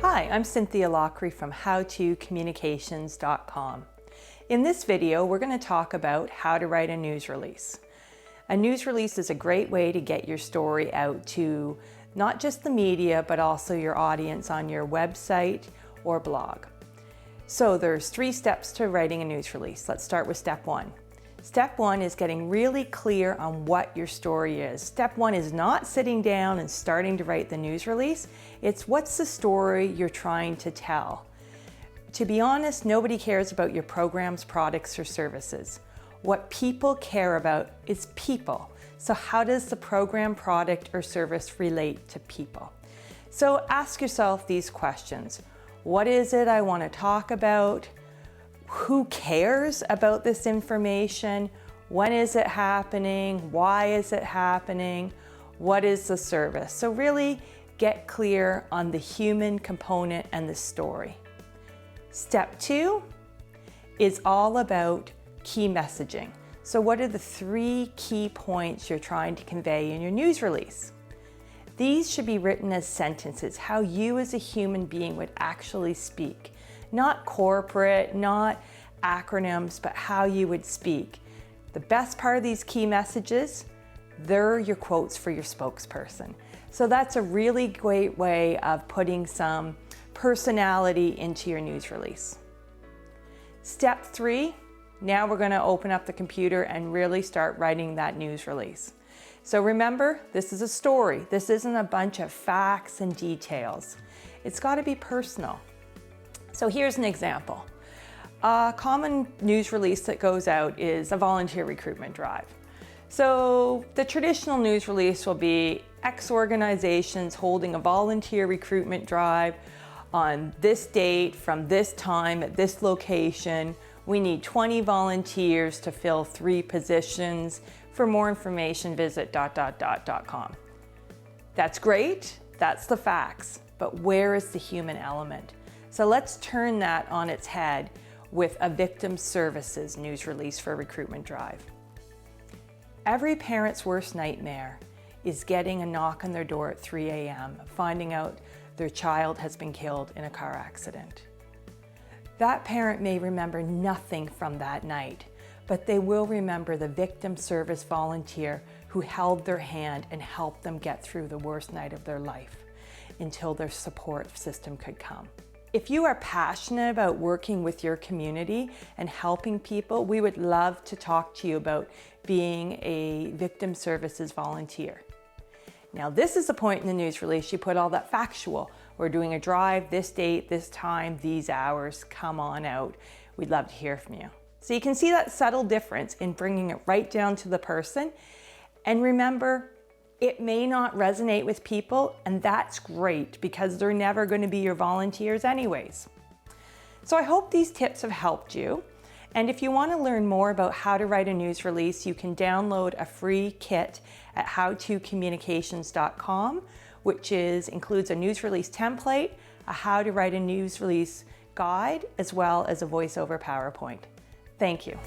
Hi, I'm Cynthia Lockrey from howtocommunications.com. In this video, we're going to talk about how to write a news release. A news release is a great way to get your story out to not just the media, but also your audience on your website or blog. So there's 3 steps to writing a news release. Let's start with step 1. Step 1 is getting really clear on what your story is. Step 1 is not sitting down and starting to write the news release. It's what's the story you're trying to tell. To be honest, nobody cares about your programs, products, or services. What people care about is people. So how does the program, product, or service relate to people? So ask yourself these questions. What is it I want to talk about? Who cares about this information? When is it happening? Why is it happening? What is the service? So really get clear on the human component and the story. Step 2 is all about key messaging. So what are the 3 key points you're trying to convey in your news release? These should be written as sentences, how you as a human being would actually speak. Not corporate, not acronyms, but how you would speak. The best part of these key messages, they're your quotes for your spokesperson. So that's a really great way of putting some personality into your news release. Step 3, now we're going to open up the computer and really start writing that news release. So remember, this is a story. This isn't a bunch of facts and details. It's got to be personal. So here's an example. A common news release that goes out is a volunteer recruitment drive. So the traditional news release will be X organizations holding a volunteer recruitment drive on this date, from this time, at this location. We need 20 volunteers to fill 3 positions. For more information, visit ... .com. That's great, that's the facts, but where is the human element? So let's turn that on its head with a victim services news release for a recruitment drive. Every parent's worst nightmare is getting a knock on their door at 3 a.m., finding out their child has been killed in a car accident. That parent may remember nothing from that night, but they will remember the victim service volunteer who held their hand and helped them get through the worst night of their life until their support system could come. If you are passionate about working with your community and helping people, we would love to talk to you about being a victim services volunteer. Now, this is the point in the news release you put all that factual. We're doing a drive, this date, this time, these hours, come on out. We'd love to hear from you. So you can see that subtle difference in bringing it right down to the person. And remember, it may not resonate with people, and that's great because they're never going to be your volunteers anyways. So I hope these tips have helped you. And if you want to learn more about how to write a news release, you can download a free kit at howtocommunications.com, which includes a news release template, a how to write a news release guide, as well as a voiceover PowerPoint. Thank you.